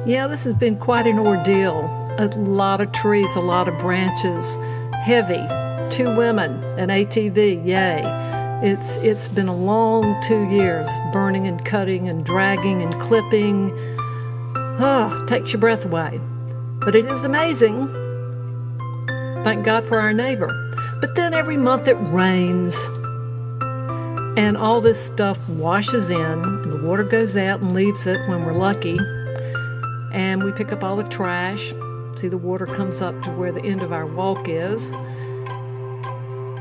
Yeah, this has been quite an ordeal. A lot of trees, a lot of branches, heavy. 2 women, an ATV, yay. It's been a long 2 years, burning and cutting and dragging and clipping. Takes your breath away. But it is amazing. Thank God for our neighbor. But then every month it rains, and all this stuff washes in, and the water goes out and leaves it when we're lucky. And we pick up all the trash. See, the water comes up to where the end of our walk is.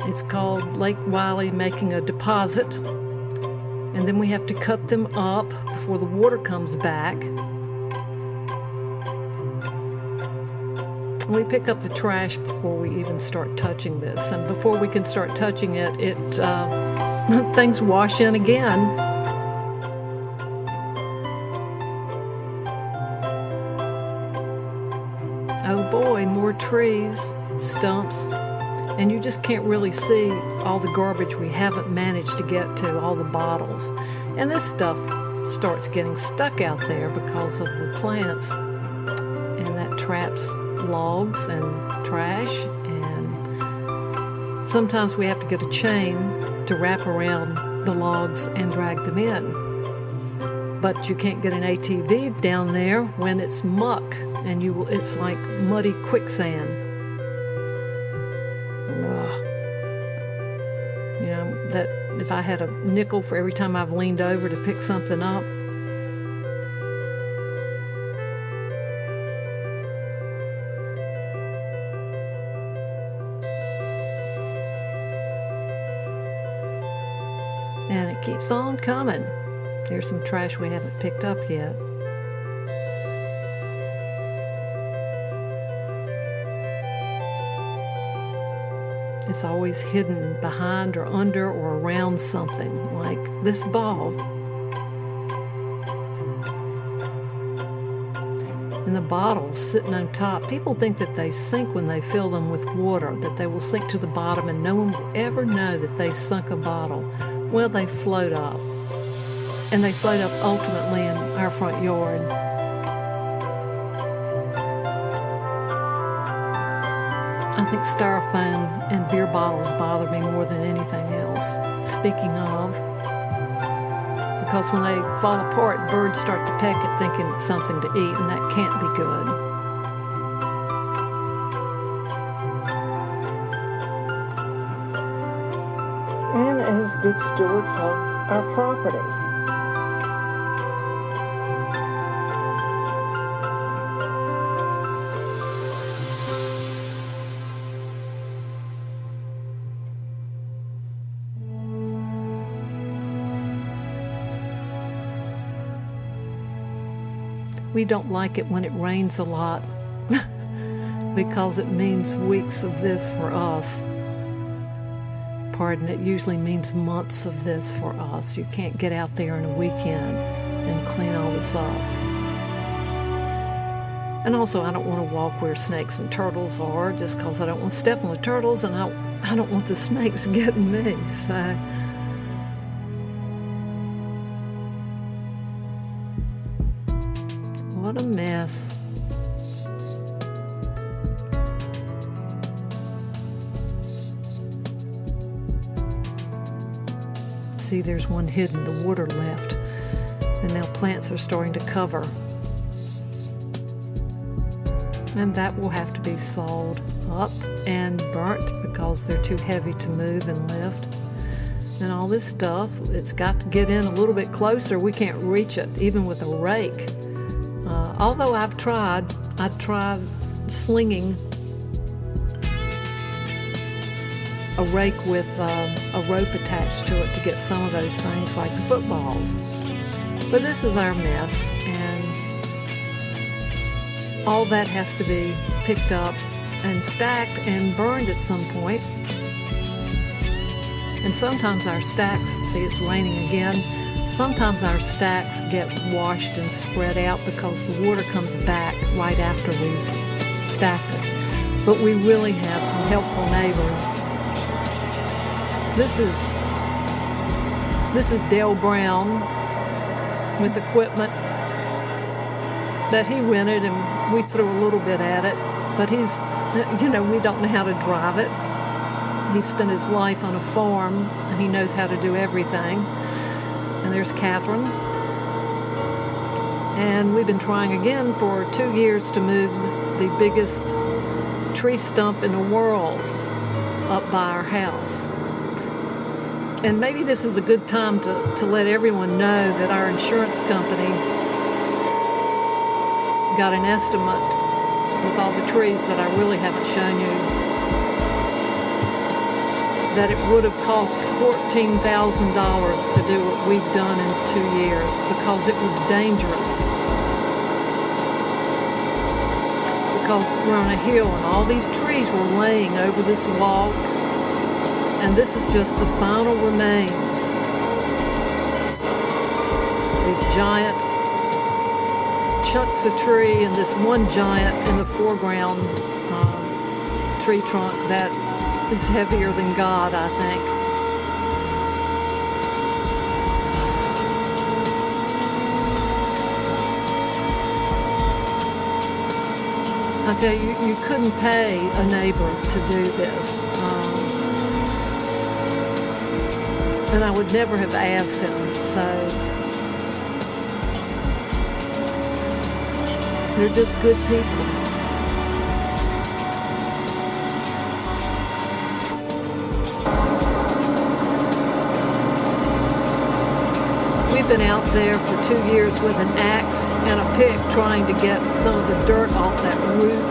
It's called Lake Wylie making a deposit. And then we have to cut them up before the water comes back. We pick up the trash before we even start touching this. And before we can start touching it, things wash in again. Oh boy, more trees, stumps, and you just can't really see all the garbage we haven't managed to get to, all the bottles. And this stuff starts getting stuck out there because of the plants, and that traps logs and trash, and sometimes we have to get a chain to wrap around the logs and drag them in. But you can't get an ATV down there when it's muck, and it's like muddy quicksand. Ugh. You know, that if I had a nickel for every time I've leaned over to pick something up. And it keeps on coming. Here's some trash we haven't picked up yet. It's always hidden behind or under or around something, like this ball. And the bottles sitting on top, people think that they sink when they fill them with water, that they will sink to the bottom and no one will ever know that they sunk a bottle. Well, they float up. And they float up ultimately in our front yard. I think styrofoam and beer bottles bother me more than anything else. Speaking of, because when they fall apart, birds start to peck it thinking it's something to eat, and that can't be good. And as good stewards of our property. We don't like it when it rains a lot because it means weeks of this for us. Pardon, it usually means months of this for us. You can't get out there in a weekend and clean all this up. And also, I don't want to walk where snakes and turtles are just because I don't want to step on the turtles, and I don't want the snakes getting me. So what a mess. See, there's one hidden, the water left, and now plants are starting to cover. And that will have to be sawed up and burnt because they're too heavy to move and lift. And all this stuff, it's got to get in a little bit closer. We can't reach it, even with a rake. Although I tried slinging a rake with a rope attached to it to get some of those things like the footballs. But this is our mess, and all that has to be picked up and stacked and burned at some point. And sometimes our stacks, see, it's raining again. Sometimes our stacks get washed and spread out because the water comes back right after we've stacked it. But we really have some helpful neighbors. This is This is Dale Brown with equipment that he rented, and we threw a little bit at it, but we don't know how to drive it. He spent his life on a farm, and he knows how to do everything. And there's Catherine. And we've been trying again for 2 years to move the biggest tree stump in the world up by our house. And maybe this is a good time to let everyone know that our insurance company got an estimate with all the trees that I really haven't shown you, that it would have cost $14,000 to do what we've done in 2 years because it was dangerous. Because we're on a hill and all these trees were laying over this walk, and this is just the final remains. These giant chunks of tree and this one giant in the foreground tree trunk that is heavier than God, I think. I tell you, you couldn't pay a neighbor to do this. And I would never have asked him, so they're just good people. We've been out there for 2 years with an axe and a pick trying to get some of the dirt off that root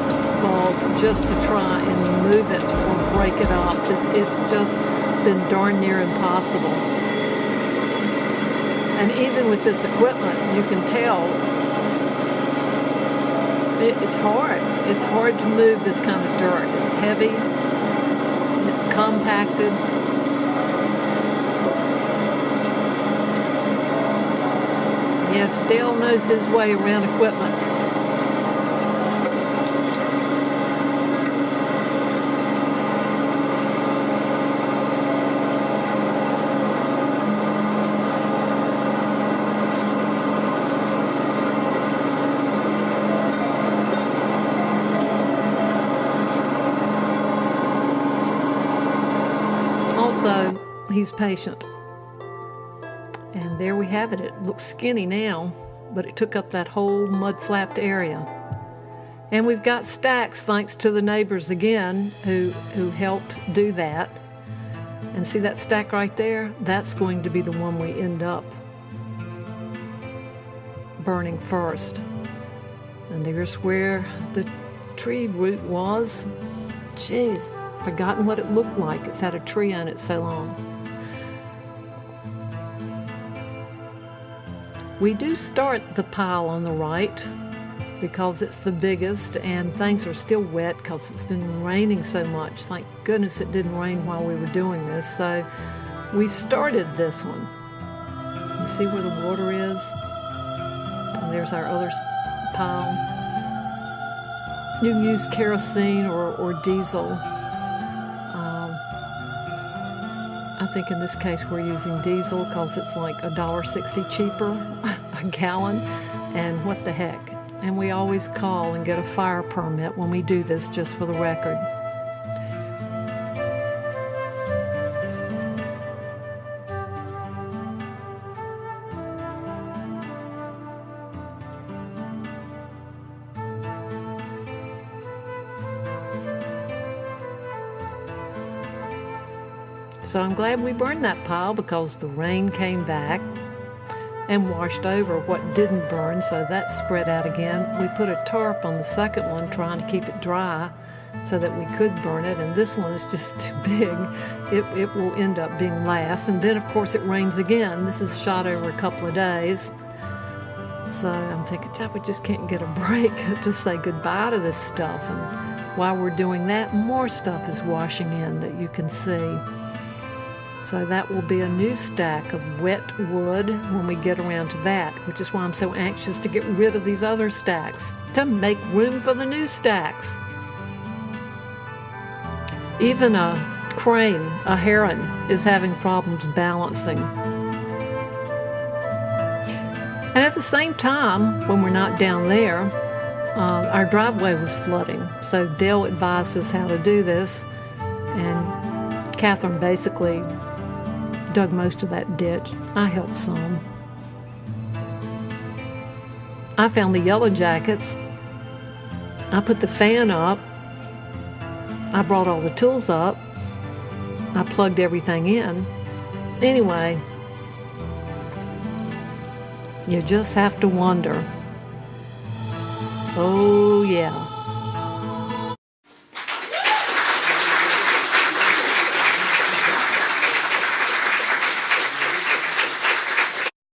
bulb just to try and move it or break it up. It's just been darn near impossible. And even with this equipment, you can tell it's hard. It's hard to move this kind of dirt. It's heavy. It's compacted. Yes, Dale knows his way around equipment. Also, he's patient. And there we have it. It looks skinny now, but it took up that whole mud-flapped area. And we've got stacks thanks to the neighbors again who helped do that. And see that stack right there? That's going to be the one we end up burning first. And there's where the tree root was. Jeez, forgotten what it looked like. It's had a tree on it so long. We do start the pile on the right because it's the biggest and things are still wet because it's been raining so much. Thank goodness it didn't rain while we were doing this. So we started this one. You see where the water is? And there's our other pile. You can use kerosene or diesel. I think in this case we're using diesel because it's like $1.60 cheaper a gallon, and what the heck. And we always call and get a fire permit when we do this, just for the record. So I'm glad we burned that pile because the rain came back and washed over what didn't burn, so that spread out again. We put a tarp on the second one trying to keep it dry so that we could burn it, and this one is just too big. It will end up being last, and then of course it rains again. This is shot over a couple of days. So I'm thinking, we just can't get a break to say goodbye to this stuff. And while we're doing that, more stuff is washing in that you can see. So that will be a new stack of wet wood when we get around to that, which is why I'm so anxious to get rid of these other stacks, to make room for the new stacks. Even a crane, a heron, is having problems balancing. And at the same time, when we're not down there, our driveway was flooding. So Dale advised us how to do this, and Catherine basically dug most of that ditch. I helped some. I found the yellow jackets. I put the fan up. I brought all the tools up. I plugged everything in. Anyway, you just have to wonder. Oh, yeah.